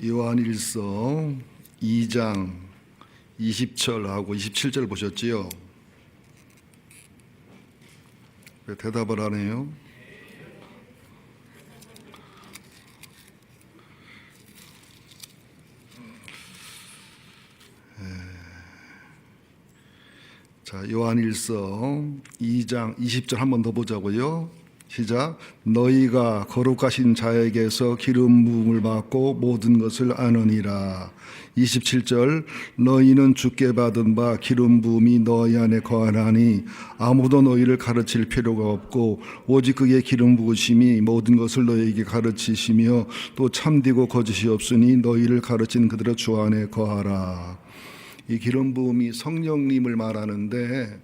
요한일서 2장 20절하고 27절 보셨지요? 왜 대답을 안 해요? 자, 요한일서 2장 20절 한 번 더 보자고요. 시작. 너희가 거룩하신 자에게서 기름 부음을 받고 모든 것을 아느니라. 27절 너희는 주께 받은 바 기름 부음이 너희 안에 거하나니 아무도 너희를 가르칠 필요가 없고 오직 그의 기름 부으심이 모든 것을 너희에게 가르치시며 또 참되고 거짓이 없으니 너희를 가르친 그대로 주 안에 거하라. 이 기름 부음이 성령님을 말하는데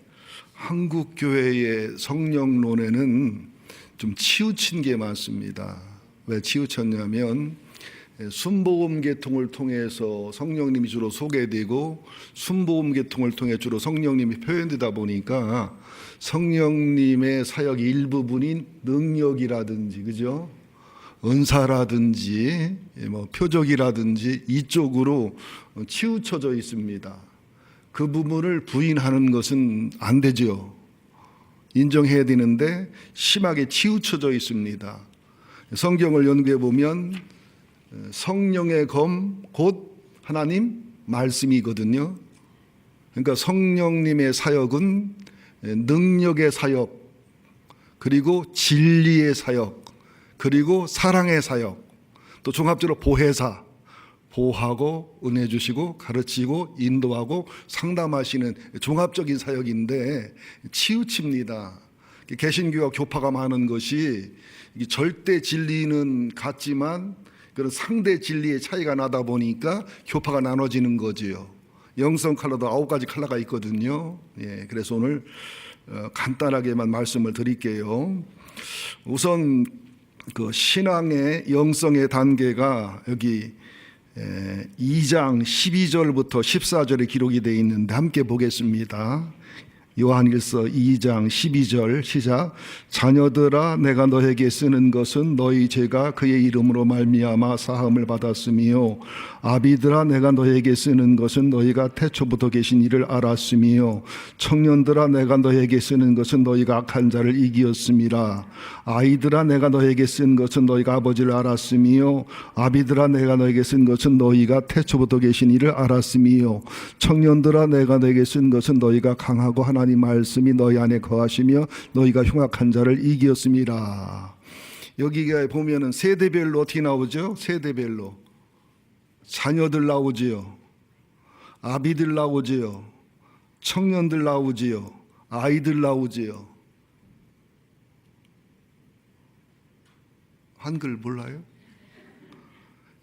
한국 교회의 성령론에는 좀 치우친 게 많습니다. 왜 치우쳤냐면 순복음 계통을 통해서 성령님이 주로 소개되고 순복음 계통을 통해 주로 성령님이 표현되다 보니까 성령님의 사역의 일부분인 능력이라든지 그죠? 은사라든지 표적이라든지 이쪽으로 치우쳐져 있습니다. 그 부분을 부인하는 것은 안 되죠. 인정해야 되는데 심하게 치우쳐져 있습니다. 성경을 연구해 보면 성령의 검 곧 하나님 말씀이거든요. 그러니까 성령님의 사역은 능력의 사역, 그리고 진리의 사역, 그리고 사랑의 사역, 또 종합적으로 보혜사, 보호하고 은혜 주시고 가르치고 인도하고 상담하시는 종합적인 사역인데 치우칩니다. 개신교와 교파가 많은 것이 절대 진리는 같지만 그런 상대 진리의 차이가 나다 보니까 교파가 나눠지는 거지요. 영성 컬러도 9가지 컬러가 있거든요. 그래서 오늘 간단하게만 말씀을 드릴게요. 우선 그 신앙의 영성의 단계가 여기 2장 12절부터 14절에 기록이 되어 있는데 함께 보겠습니다. 요한일서 2장 12절 시작. 자녀들아 내가 너에게 쓰는 것은 너희 죄가 그의 이름으로 말미암아 사함을 받았으며 아비들아 내가 너에게 쓰는 것은 너희가 태초부터 계신 이를 알았으며 청년들아 내가 너에게 쓰는 것은 너희가 악한 자를 이기었음이라. 아이들아 내가 너에게 쓴 것은 너희가 아버지를 알았으며 아비들아 내가 너에게 쓴 것은 너희가 태초부터 계신 이를 알았으며 청년들아 내가 너에게 쓴 것은 너희가 강하고 하나님 말씀이 너희 안에 거하시며 너희가 흉악한 자를 이기었음이라. 여기가 보면은 세대별로 어떻게 나오죠? 세대별로 자녀들 나오지요, 아비들 나오지요, 청년들 나오지요, 아이들 나오지요. 한글 몰라요?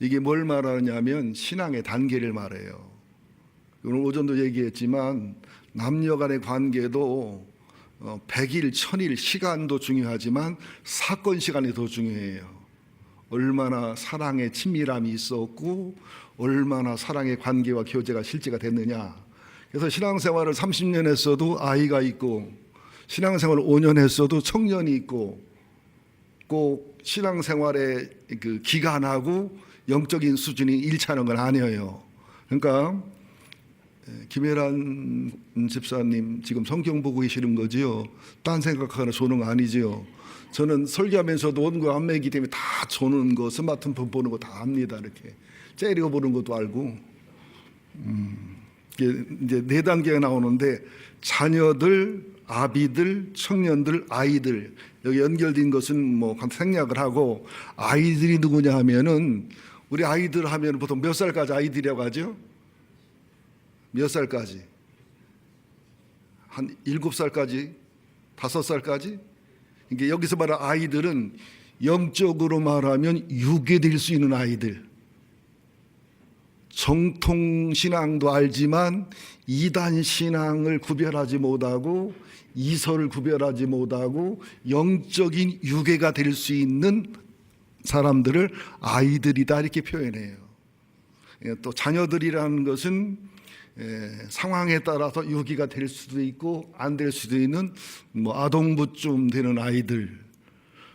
이게 뭘 말하냐면 신앙의 단계를 말해요. 오늘 오전도 얘기했지만 남녀 간의 관계도 100일, 1000일 시간도 중요하지만 사건 시간이 더 중요해요. 얼마나 사랑의 친밀함이 있었고 얼마나 사랑의 관계와 교제가 실제가 됐느냐. 그래서 신앙생활을 30년 했어도 아이가 있고 신앙생활을 5년 했어도 청년이 있고 꼭 신앙생활의 그 기간하고 영적인 수준이 일치하는 건 아니에요. 그러니까 김혜란 집사님 지금 성경 보고 계시는 거지요. 딴 생각하거나 조는 거 아니지요. 저는 설교하면서도 원고 안매기 때문에 다 조는 거, 스마트폰 보는 거 다 압니다. 이렇게 째리고 보는 것도 알고. 이제 4단계가 나오는데 자녀들, 아비들, 청년들, 아이들 여기 연결된 것은 뭐 생략을 하고 아이들이 누구냐 하면은 우리 아이들 하면 보통 몇 살까지 아이들이라고 하죠? 몇 살까지? 한 7살까지? 5살까지? 이게 여기서 말하는 아이들은 영적으로 말하면 유괴될 수 있는 아이들. 정통신앙도 알지만 이단신앙을 구별하지 못하고 이설을 구별하지 못하고 영적인 유괴가 될 수 있는 사람들을 아이들이다 이렇게 표현해요. 또 자녀들이라는 것은 상황에 따라서 유기가 될 수도 있고 안 될 수도 있는 뭐 아동부쯤 되는 아이들,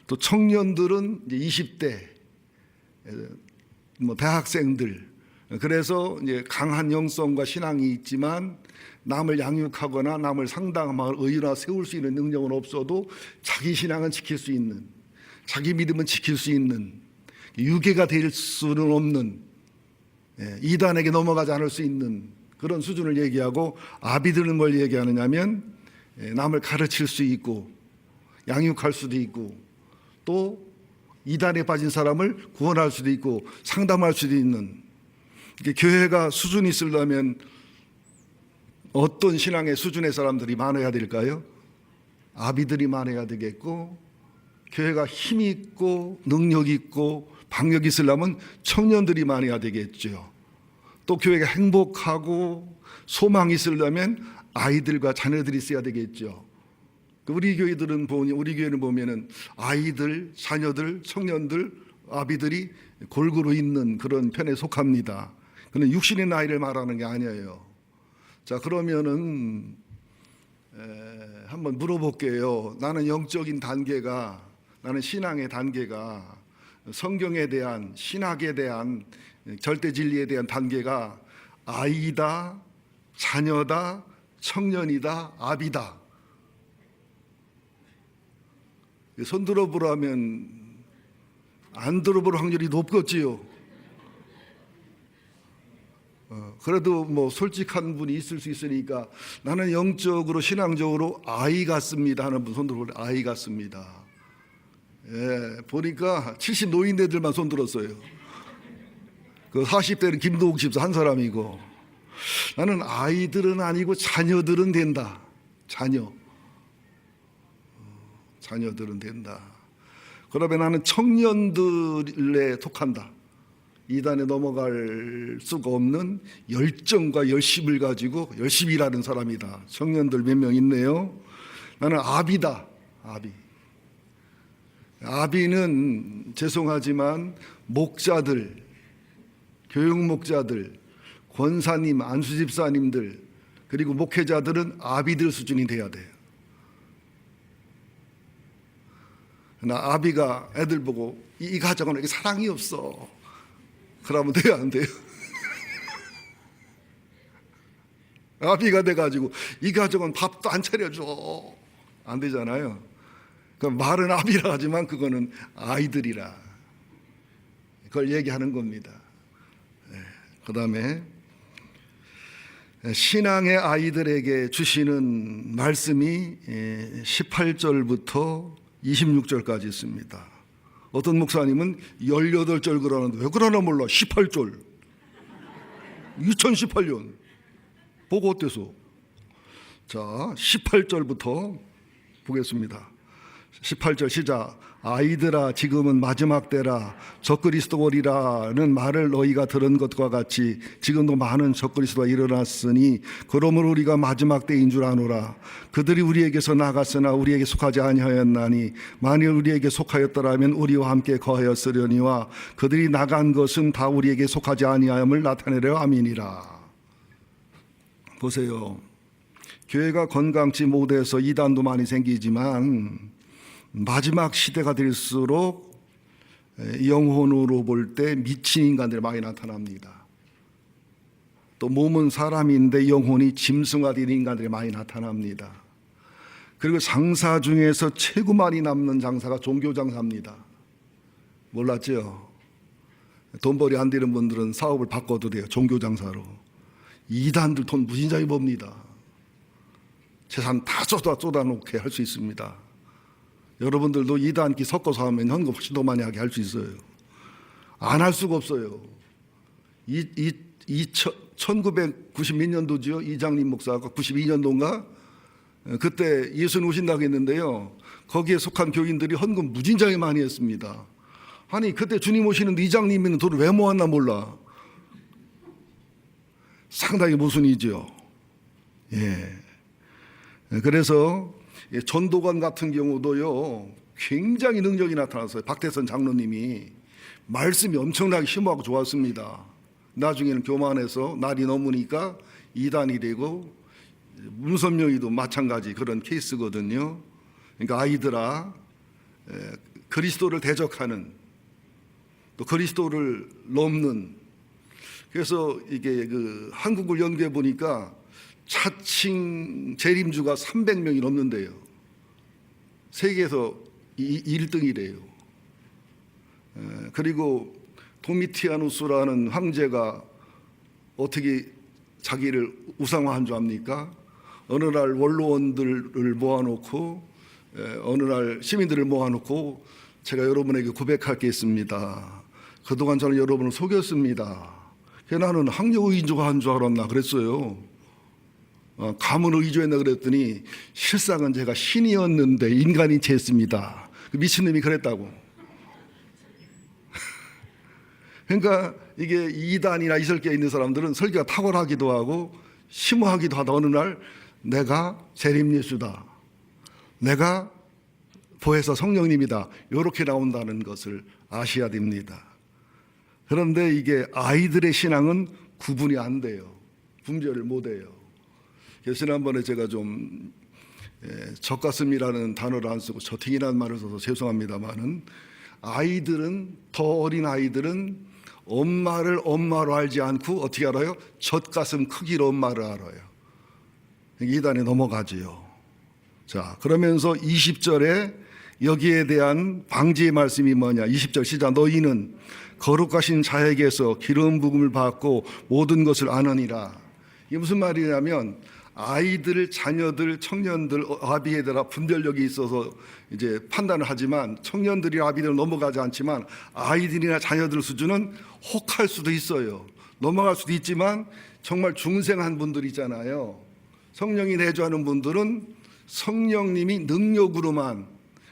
또 청년들은 이제 20대 뭐 대학생들, 그래서 이제 강한 영성과 신앙이 있지만 남을 양육하거나 남을 상담할 의나 세울 수 있는 능력은 없어도 자기 신앙은 지킬 수 있는, 자기 믿음은 지킬 수 있는, 유괴가 될 수는 없는, 이단에게 넘어가지 않을 수 있는 그런 수준을 얘기하고, 아비들은 뭘 얘기하느냐면 남을 가르칠 수 있고 양육할 수도 있고 또 이단에 빠진 사람을 구원할 수도 있고 상담할 수도 있는, 교회가 수준이 있으려면 어떤 신앙의 수준의 사람들이 많아야 될까요? 아비들이 많아야 되겠고, 교회가 힘 있고 능력 있고 방역이 있으려면 청년들이 많아야 되겠죠. 또 교회가 행복하고 소망이 있으려면 아이들과 자녀들이 있어야 되겠죠. 우리 교회는 보면은 아이들, 자녀들, 청년들, 아비들이 골고루 있는 그런 편에 속합니다. 그는 육신의 나이를 말하는 게 아니에요. 자, 그러면은 한번 물어볼게요. 나는 영적인 단계가, 나는 신앙의 단계가, 성경에 대한, 신학에 대한, 절대 진리에 대한 단계가 아이다, 자녀다, 청년이다, 아비다. 손 들어보라면 안 들어볼 확률이 높겠지요. 그래도 뭐 솔직한 분이 있을 수 있으니까, 나는 영적으로 신앙적으로 아이 같습니다 하는 분 손 들어보래. 아이 같습니다. 예, 보니까 70 노인네들만 손 들었어요. 그 40대는 김도욱 집사 한 사람이고, 나는 아이들은 아니고 자녀들은 된다. 자녀들은 된다. 그러면 나는 청년들에 속한다. 이단에 넘어갈 수가 없는 열정과 열심을 가지고 열심히 일하는 사람이다. 청년들 몇 명 있네요. 나는 아비다. 아비는 죄송하지만 목자들, 교육 목자들, 권사님, 안수집사님들, 그리고 목회자들은 아비들 수준이 돼야 돼요. 나 아비가 애들 보고 이 가정은 이렇게 사랑이 없어, 그러면 돼요, 안 돼요? 아비가 돼가지고 이 가정은 밥도 안 차려줘, 안 되잖아요. 그러니까 말은 아비라 하지만 그거는 아이들이라, 그걸 얘기하는 겁니다. 그 다음에 신앙의 아이들에게 주시는 말씀이 18절부터 26절까지 있습니다. 어떤 목사님은 18절 그러는데 왜 그러나 몰라. 18절 2018년 보고 어때서? 자, 18절부터 보겠습니다. 18절 시작. 아이들아, 지금은 마지막 때라. 적그리스도리라는 말을 너희가 들은 것과 같이 지금도 많은 적그리스도가 일어났으니 그러므로 우리가 마지막 때인 줄 아노라. 그들이 우리에게서 나갔으나 우리에게 속하지 아니하였나니 만일 우리에게 속하였더라면 우리와 함께 거하였으려니와 그들이 나간 것은 다 우리에게 속하지 아니하였음을 나타내려 함이니라. 보세요. 교회가 건강치 못해서 이단도 많이 생기지만 마지막 시대가 될수록 영혼으로 볼 때 미친 인간들이 많이 나타납니다. 또 몸은 사람인데 영혼이 짐승화된 인간들이 많이 나타납니다. 그리고 장사 중에서 최고 많이 남는 장사가 종교 장사입니다. 몰랐죠? 돈벌이 안 되는 분들은 사업을 바꿔도 돼요. 종교 장사로. 이단들 돈 무진장이 법니다. 재산 다 쏟아놓게 할 수 있습니다. 여러분들도 이단기 섞어서 하면 현금 훨씬 더 많이 하게 할 수 있어요. 안 할 수가 없어요. 1990 몇 년도죠? 이장님 목사가 92년도인가? 그때 예수님 오신다고 했는데요. 거기에 속한 교인들이 헌금 무진장이 많이 했습니다. 아니, 그때 주님 오시는데 이장님은 돈을 왜 모았나 몰라. 상당히 모순이죠. 예. 그래서 전도관 같은 경우도요, 굉장히 능력이 나타났어요. 박태선 장로님이 말씀이 엄청나게 심하고 좋았습니다. 나중에는 교만해서 날이 넘으니까 이단이 되고, 문선명이도 마찬가지 그런 케이스거든요. 그러니까 아이들아, 그리스도를 대적하는 또 그리스도를 넘는, 그래서 이게 그 한국을 연구해 보니까 자칭 재림주가 300명이 넘는데요. 세계에서 1등이래요. 그리고 도미티아누스라는 황제가 어떻게 자기를 우상화한 줄 압니까? 어느 날 원로원들을 모아놓고, 어느 날 시민들을 모아놓고, 제가 여러분에게 고백할 게 있습니다. 그동안 저는 여러분을 속였습니다. 나는 학력의존 한 줄 알았나 그랬어요. 가문을 의존했나 그랬더니 실상은 제가 신이었는데 인간이 됐습니다. 미친놈이 그랬다고. 그러니까 이게 이단이나 이설계에 있는 사람들은 설교가 탁월하기도 하고 심오하기도 하다 어느 날 내가 재림예수다, 내가 보혜사 성령님이다, 이렇게 나온다는 것을 아셔야 됩니다. 그런데 이게 아이들의 신앙은 구분이 안 돼요. 분별을 못 해요. 그래서 지난번에 제가 좀 젖가슴이라는 단어를 안 쓰고 저팅이라는 말을 써서 죄송합니다만은, 아이들은, 더 어린 아이들은 엄마를 엄마로 알지 않고 어떻게 알아요? 젖가슴 크기로 엄마를 알아요. 이단에 넘어가지요. 자, 그러면서 20절에 여기에 대한 방지의 말씀이 뭐냐? 20절 시작. 너희는 거룩하신 자에게서 기름 부음을 받고 모든 것을 아느니라. 이게 무슨 말이냐면, 아이들, 자녀들, 청년들, 아비에 대한 분별력이 있어서 이제 판단을 하지만, 청년들이 아비들 넘어가지 않지만 아이들이나 자녀들 수준은 혹할 수도 있어요. 넘어갈 수도 있지만 정말 중생한 분들 있잖아요. 성령이 내주하는 분들은 성령님이 능력으로만,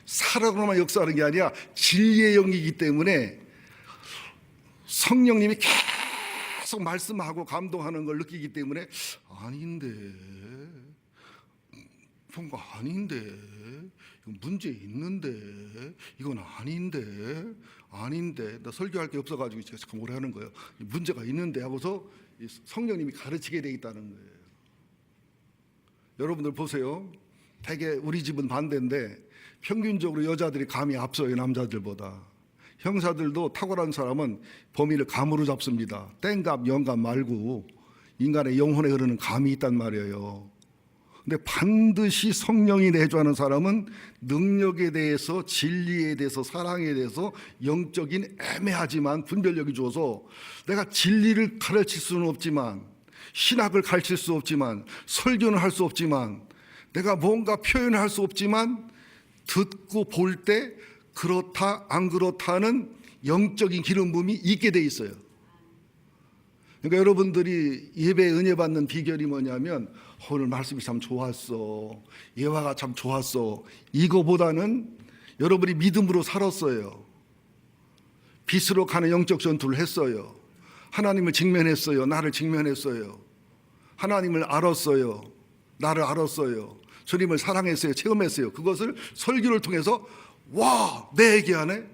사랑으로만 역사하는 게 아니라 진리의 영이기 때문에 성령님이 계속 말씀하고 감동하는 걸 느끼기 때문에 아닌데, 뭔가 아닌데, 이건 문제 있는데, 이건 아닌데, 나 설교할 게 없어가지고 제가 자꾸 오래 하는 거예요. 문제가 있는데 하고서 성령님이 가르치게 돼 있다는 거예요. 여러분들 보세요. 되게 우리 집은 반대인데 평균적으로 여자들이 감이 앞서요, 남자들보다. 형사들도 탁월한 사람은 범인을 감으로 잡습니다. 땡감, 영감 말고 인간의 영혼에 흐르는 감이 있단 말이에요. 근데 반드시 성령이 내주하는 사람은 능력에 대해서, 진리에 대해서, 사랑에 대해서 영적인 애매하지만 분별력이 줘서, 내가 진리를 가르칠 수는 없지만, 신학을 가르칠 수 없지만, 설교는 할 수 없지만, 내가 뭔가 표현을 할 수 없지만 듣고 볼 때 그렇다 안 그렇다는 영적인 기름 부음이 있게 돼 있어요. 그러니까 여러분들이 예배에 은혜 받는 비결이 뭐냐면, 오늘 말씀이 참 좋았어, 예화가 참 좋았어, 이거보다는 여러분이 믿음으로 살았어요. 빛으로 가는 영적 전투를 했어요. 하나님을 직면했어요. 나를 직면했어요. 하나님을 알았어요. 나를 알았어요. 주님을 사랑했어요. 체험했어요. 그것을 설교를 통해서 와, 내 얘기하네,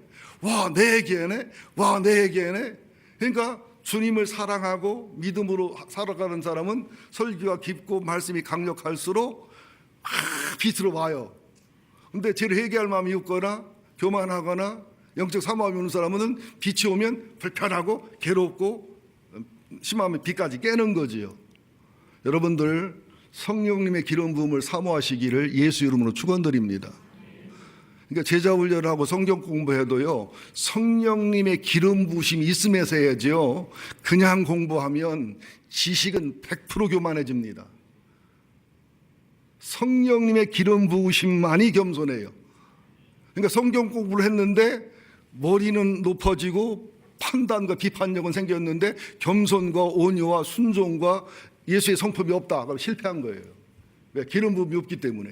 와, 내 얘기하네, 와, 내 얘기하네. 그러니까 주님을 사랑하고 믿음으로 살아가는 사람은 설교가 깊고 말씀이 강력할수록 빛으로 와요. 근데 쟤를 회개할 마음이 없거나 교만하거나 영적 사모함이 없는 사람은 빛이 오면 불편하고 괴롭고 심하면 빛까지 깨는 거지요. 여러분들 성령님의 기름 부음을 사모하시기를 예수 이름으로 축원드립니다. 그러니까 제자 훈련하고 성경 공부해도요, 성령님의 기름 부으심이 있으면서 해야죠. 그냥 공부하면 지식은 100% 교만해집니다. 성령님의 기름 부으심만이 겸손해요. 그러니까 성경 공부를 했는데 머리는 높아지고 판단과 비판력은 생겼는데 겸손과 온유와 순종과 예수의 성품이 없다. 그럼 실패한 거예요. 왜? 기름 부음이 없기 때문에.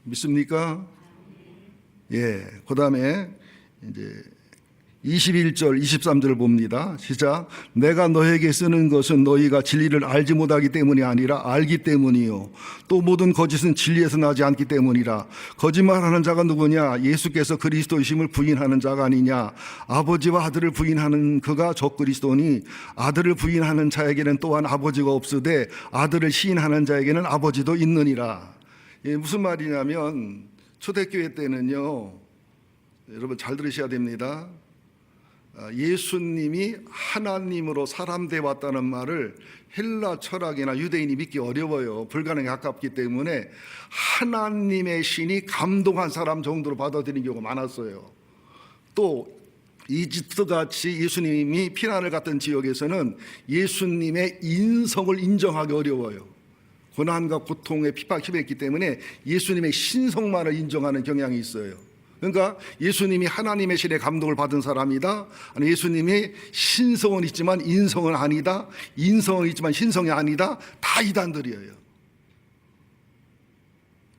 믿습니까? 예. 그 다음에 이제 21절, 23절을 봅니다. 시작. 내가 너에게 쓰는 것은 너희가 진리를 알지 못하기 때문이 아니라 알기 때문이요. 또 모든 거짓은 진리에서 나지 않기 때문이라. 거짓말하는 자가 누구냐? 예수께서 그리스도이심을 부인하는 자가 아니냐? 아버지와 아들을 부인하는 그가 적그리스도니, 아들을 부인하는 자에게는 또한 아버지가 없으되 아들을 시인하는 자에게는 아버지도 있느니라. 예, 무슨 말이냐면 초대교회 때는요, 여러분 잘 들으셔야 됩니다. 예수님이 하나님으로 사람 돼 왔다는 말을 헬라 철학이나 유대인이 믿기 어려워요. 불가능에 가깝기 때문에 하나님의 신이 감동한 사람 정도로 받아들이는 경우가 많았어요. 또 이집트 같이 예수님이 피난을 갔던 지역에서는 예수님의 인성을 인정하기 어려워요. 고난과 고통에 핍박이 심했기 때문에 예수님의 신성만을 인정하는 경향이 있어요. 그러니까 예수님이 하나님의 신의 감동을 받은 사람이다, 아니 예수님이 신성은 있지만 인성은 아니다, 인성은 있지만 신성이 아니다, 다 이단들이에요.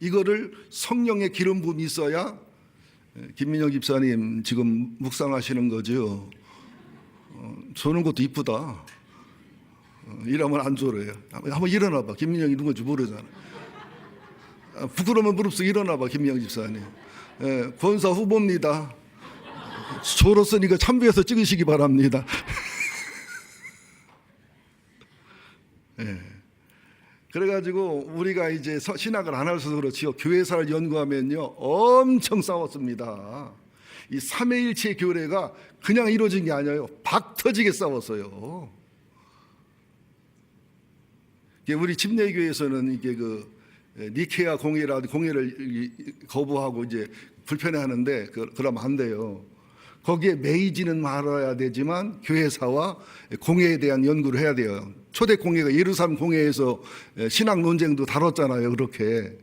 이거를 성령의 기름 부음이 있어야. 김민영 집사님 지금 묵상하시는 거죠. 저는 것도 이쁘다. 이러면 안 졸아요. 한번 일어나봐. 김민영이 누군지 모르잖아. 부끄러우면 무릎 꿇고 일어나봐. 김민영 집사님. 권사 후보입니다. 졸았으니까 참배해서 찍으시기 바랍니다. 그래가지고 우리가 이제 신학을 안 해서 그렇지요. 교회사를 연구하면요, 엄청 싸웠습니다. 이 삼위일체 교례가 그냥 이루어진 게 아니에요. 박 터지게 싸웠어요. 우리 침례교회에서는 이게 니케아 공회를 거부하고 이제 불편해하는데 그러면 안 돼요. 거기에 매이지는 말아야 되지만 교회사와 공회에 대한 연구를 해야 돼요. 초대 공회가 예루살렘 공회에서 신학 논쟁도 다뤘잖아요. 그렇게.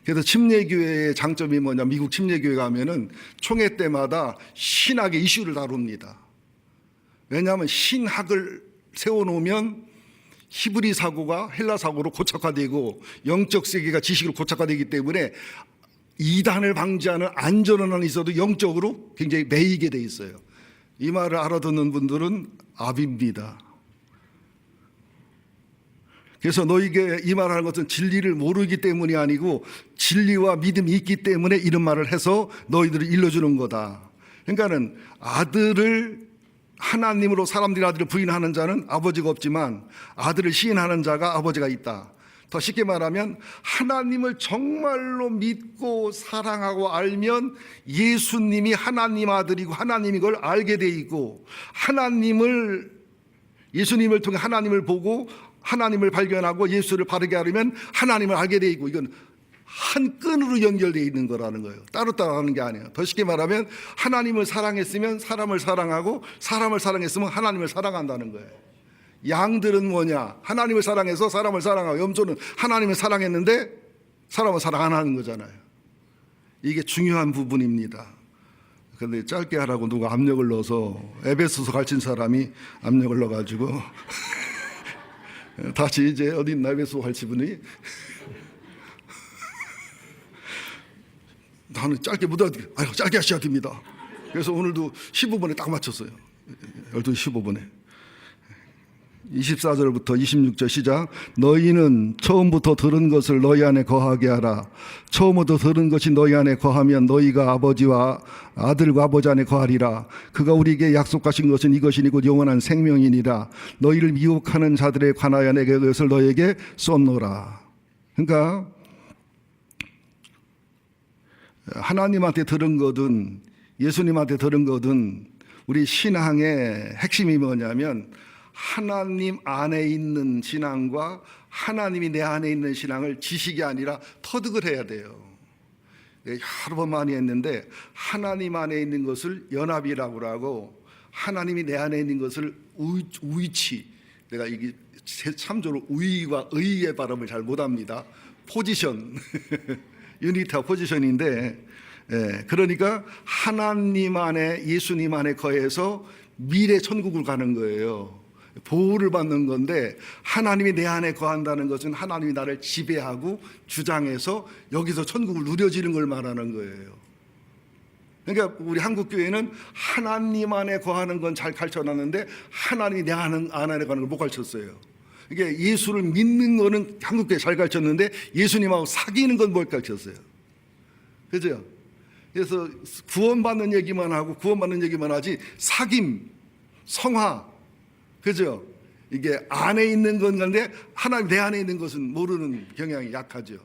그래서 침례교회의 장점이 뭐냐, 미국 침례교회 가면은 총회 때마다 신학의 이슈를 다룹니다. 왜냐하면 신학을 세워놓으면 히브리 사고가 헬라 사고로 고착화되고 영적 세계가 지식으로 고착화되기 때문에 이단을 방지하는 안전원은 있어도 영적으로 굉장히 매이게 돼 있어요. 이 말을 알아듣는 분들은 압입니다. 그래서 너에게 이 말하는 것은 진리를 모르기 때문이 아니고 진리와 믿음이 있기 때문에 이런 말을 해서 너희들을 일러주는 거다. 그러니까는 아들을 하나님으로 사람들이 아들을 부인하는 자는 아버지가 없지만 아들을 시인하는 자가 아버지가 있다. 더 쉽게 말하면 하나님을 정말로 믿고 사랑하고 알면 예수님이 하나님 아들이고 하나님인 걸 알게 돼 있고, 예수님을 통해 하나님을 보고 하나님을 발견하고 예수를 바르게 알으면 하나님을 알게 돼 있고, 이건 한 끈으로 연결되어 있는 거라는 거예요. 따로따로 하는 게 아니에요. 더 쉽게 말하면 하나님을 사랑했으면 사람을 사랑하고 사람을 사랑했으면 하나님을 사랑한다는 거예요. 양들은 뭐냐? 하나님을 사랑해서 사람을 사랑하고, 염소는 하나님을 사랑했는데 사람을 사랑 안 하는 거잖아요. 이게 중요한 부분입니다. 그런데 짧게 하라고 누가 압력을 넣어서 에베소서 가르친 사람이 압력을 넣어가지고 다시 이제 어디 있나 에베소 가르친 분이 나는 짧게 못 알아듣게, 짧게 하셔야 됩니다. 그래서 오늘도 15분에 딱 맞췄어요. 12시 15분에. 24절부터 26절 시작. 너희는 처음부터 들은 것을 너희 안에 거하게 하라. 처음부터 들은 것이 너희 안에 거하면 너희가 아버지와 아들과 아버지 안에 거하리라. 그가 우리에게 약속하신 것은 이것이니 곧 영원한 생명이니라. 너희를 미혹하는 자들에 관하여 내가 그것을 너희에게 쏟노라. 그러니까 하나님한테 들은 거든 예수님한테 들은 거든 우리 신앙의 핵심이 뭐냐면 하나님 안에 있는 신앙과 하나님이 내 안에 있는 신앙을 지식이 아니라 터득을 해야 돼요. 여러 번 많이 했는데 하나님 안에 있는 것을 연합이라고 하고 하나님이 내 안에 있는 것을 우위치, 내가 이게 참조로 우위와 의의 발음을 잘 못합니다. 포지션 유니티와 포지션인데, 그러니까 하나님 안에 예수님 안에 거해서 미래 천국을 가는 거예요. 보호를 받는 건데 하나님이 내 안에 거한다는 것은 하나님이 나를 지배하고 주장해서 여기서 천국을 누려지는 걸 말하는 거예요. 그러니까 우리 한국교회는 하나님 안에 거하는 건 잘 가르쳐놨는데 하나님이 내 안에 거하는 걸 못 가르쳤어요. 이게 예수를 믿는 거는 한국교회 잘 가르쳤는데 예수님하고 사귀는 건 못 가르쳤어요. 그죠? 그래서 구원받는 얘기만 하고 구원받는 얘기만 하지 사귐, 성화, 그죠? 이게 안에 있는 건 건데 하나님 내 안에 있는 것은 모르는 경향이 약하죠.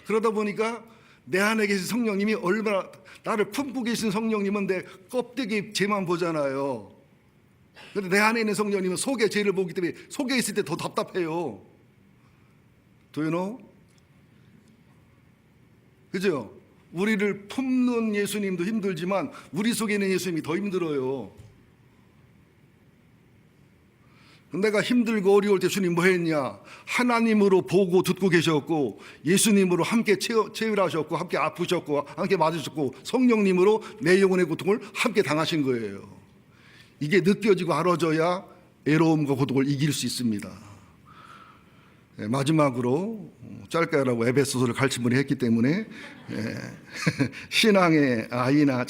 그러다 보니까 내 안에 계신 성령님이 얼마나, 나를 품고 계신 성령님은 내 껍데기 죄만 보잖아요. 근데 내 안에 있는 성령님은 속의 죄를 보기 때문에 속에 있을 때 더 답답해요. Do you know? 그죠? 우리를 품는 예수님도 힘들지만 우리 속에 있는 예수님이 더 힘들어요. 내가 힘들고 어려울 때 주님 뭐 했냐? 하나님으로 보고 듣고 계셨고, 예수님으로 함께 체휼하셨고, 함께 아프셨고, 함께 맞으셨고, 성령님으로 내 영혼의 고통을 함께 당하신 거예요. 이게 느껴지고 알아져야 애로움과 고통을 이길 수 있습니다. 마지막으로 짧게 하라고 에베소서를 가르침을 했기 때문에 신앙의 아이나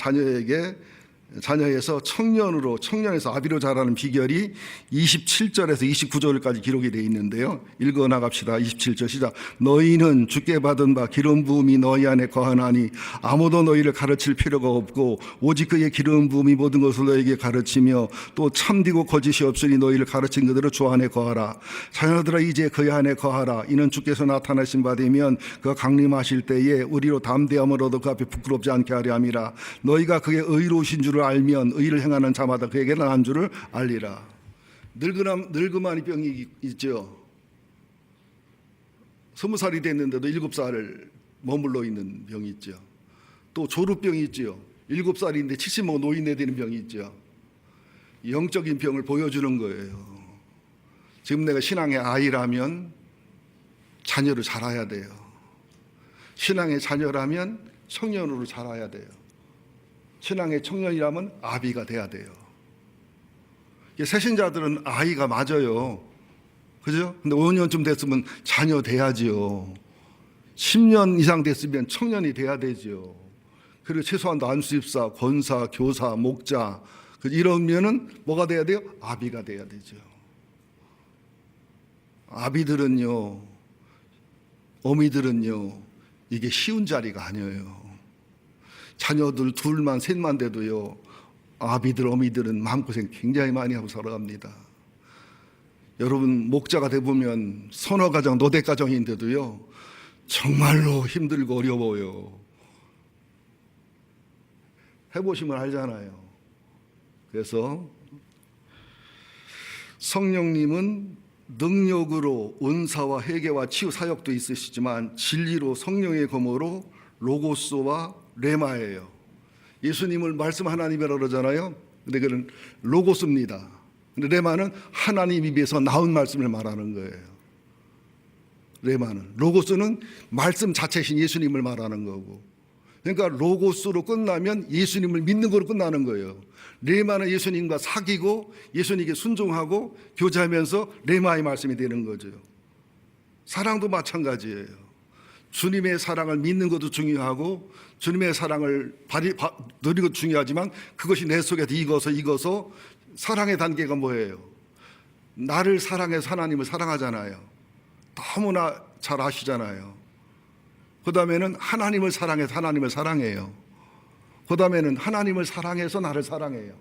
자녀에서 청년에서 아비로 자라는 비결이 27절에서 29절까지 기록이 되어 있는데요. 읽어 나갑시다. 27절 시작. 너희는 주께 받은 바 기름 부음이 너희 안에 거하나니 아무도 너희를 가르칠 필요가 없고 오직 그의 기름 부음이 모든 것을 너희에게 가르치며 또 참되고 거짓이 없으니 너희를 가르친 그대로 주 안에 거하라. 자녀들아 이제 그의 안에 거하라. 이는 주께서 나타나신 바 되면 그가 강림하실 때에 우리로 담대함을 얻어 그 앞에 부끄럽지 않게 하려 함이라. 너희가 그의 의로우신 줄을 알면 의를 행하는 자마다 그에게 난 줄을 알리라. 늙음아니 병이 있죠. 20살이 됐는데도 7살을 머물러 있는 병이 있죠. 또 조루병이 있죠. 7살인데 70 먹은 노인네 되는 병이 있죠. 영적인 병을 보여주는 거예요. 지금 내가 신앙의 아이라면 자녀를 자라야 돼요. 신앙의 자녀라면 청년으로 자라야 돼요. 신앙의 청년이라면 아비가 돼야 돼요. 새신자들은 아이가 맞아요. 그죠? 근데 5년쯤 됐으면 자녀 돼야지요. 10년 이상 됐으면 청년이 돼야 되죠. 그리고 최소한 안수집사, 권사, 교사, 목자 이러면은 뭐가 돼야 돼요? 아비가 돼야 되죠. 아비들은요, 어미들은요, 이게 쉬운 자리가 아니에요. 자녀들 둘만 셋만 돼도요, 아비들 어미들은 마음고생 굉장히 많이 하고 살아갑니다. 여러분 목자가 돼보면 서너 가정 노대 가정인데도요 정말로 힘들고 어려워요. 해보시면 알잖아요. 그래서 성령님은 능력으로 은사와 회개와 치유 사역도 있으시지만 진리로 성령의 검으로 로고스와 레마예요. 예수님을 말씀 하나님이라고 그러잖아요. 근데 그는 로고스입니다. 근데 레마는 하나님 입에서 나온 말씀을 말하는 거예요. 레마는, 로고스는 말씀 자체신 예수님을 말하는 거고, 그러니까 로고스로 끝나면 예수님을 믿는 거로 끝나는 거예요. 레마는 예수님과 사귀고 예수님께 순종하고 교제하면서 레마의 말씀이 되는 거죠. 사랑도 마찬가지예요. 주님의 사랑을 믿는 것도 중요하고 주님의 사랑을 누리는 것도 중요하지만 그것이 내 속에 익어서 사랑의 단계가 뭐예요? 나를 사랑해서 하나님을 사랑하잖아요. 너무나 잘 아시잖아요. 그 다음에는 하나님을 사랑해서 하나님을 사랑해요. 그 다음에는 하나님을 사랑해서 나를 사랑해요.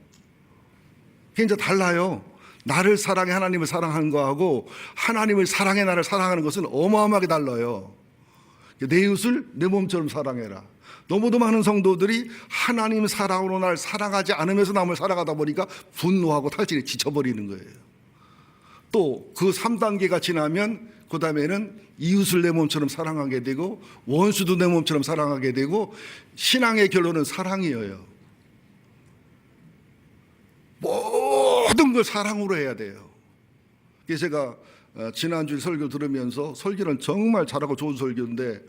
그게 이제 달라요. 나를 사랑해 하나님을 사랑하는 거하고 하나님을 사랑해 나를 사랑하는 것은 어마어마하게 달라요. 내 이웃을 내 몸처럼 사랑해라. 너무도 많은 성도들이 하나님 사랑으로 날 사랑하지 않으면서 남을 사랑하다 보니까 분노하고 탈진에 지쳐버리는 거예요. 또 그 3단계가 지나면 그 다음에는 이웃을 내 몸처럼 사랑하게 되고 원수도 내 몸처럼 사랑하게 되고 신앙의 결론은 사랑이에요. 모든 걸 사랑으로 해야 돼요. 그래서 제가 지난주 설교 들으면서 설교는 정말 잘하고 좋은 설교인데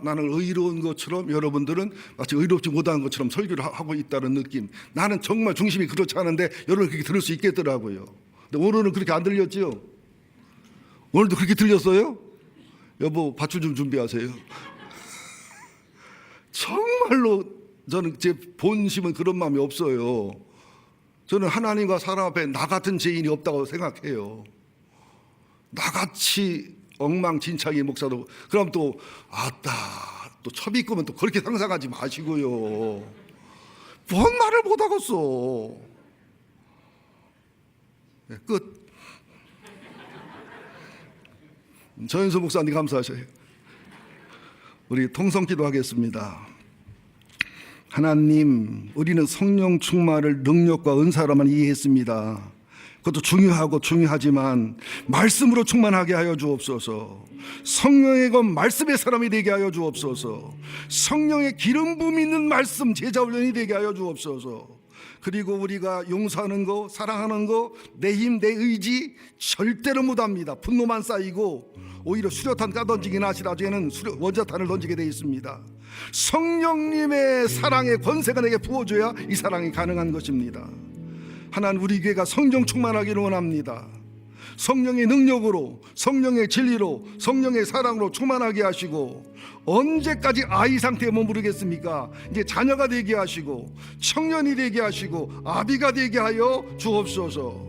나는 의로운 것처럼 여러분들은 마치 의롭지 못한 것처럼 설교를 하고 있다는 느낌. 나는 정말 중심이 그렇지 않은데 여러분 그렇게 들을 수 있겠더라고요. 근데 오늘은 그렇게 안 들렸죠? 오늘도 그렇게 들렸어요? 여보 밧줄 좀 준비하세요. 정말로 저는 제 본심은 그런 마음이 없어요. 저는 하나님과 사람 앞에 나 같은 죄인이 없다고 생각해요. 나같이 엉망진창인 목사도 그럼 또 첩이 꾸면 또 그렇게 상상하지 마시고요. 뭔 말을 못하겠어. 네, 끝. 전현수 목사님 감사하셔요. 우리 통성기도 하겠습니다. 하나님, 우리는 성령 충만을 능력과 은사로만 이해했습니다. 그것도 중요하지만 말씀으로 충만하게 하여 주옵소서. 성령의 것 말씀의 사람이 되게 하여 주옵소서. 성령의 기름 부음 있는 말씀 제자 훈련이 되게 하여 주옵소서. 그리고 우리가 용서하는 거, 사랑하는 거, 내 힘, 내 의지 절대로 못합니다. 분노만 쌓이고 오히려 수류탄 까던지기나 하시라. 나중에는 원자탄을 던지게 되어 있습니다. 성령님의 사랑의 권세가 내게 부어줘야 이 사랑이 가능한 것입니다. 하나님, 우리 교회가 성령 충만하기를 원합니다. 성령의 능력으로, 성령의 진리로, 성령의 사랑으로 충만하게 하시고, 언제까지 아이 상태에 머무르겠습니까? 이제 자녀가 되게 하시고, 청년이 되게 하시고, 아비가 되게 하여 주옵소서.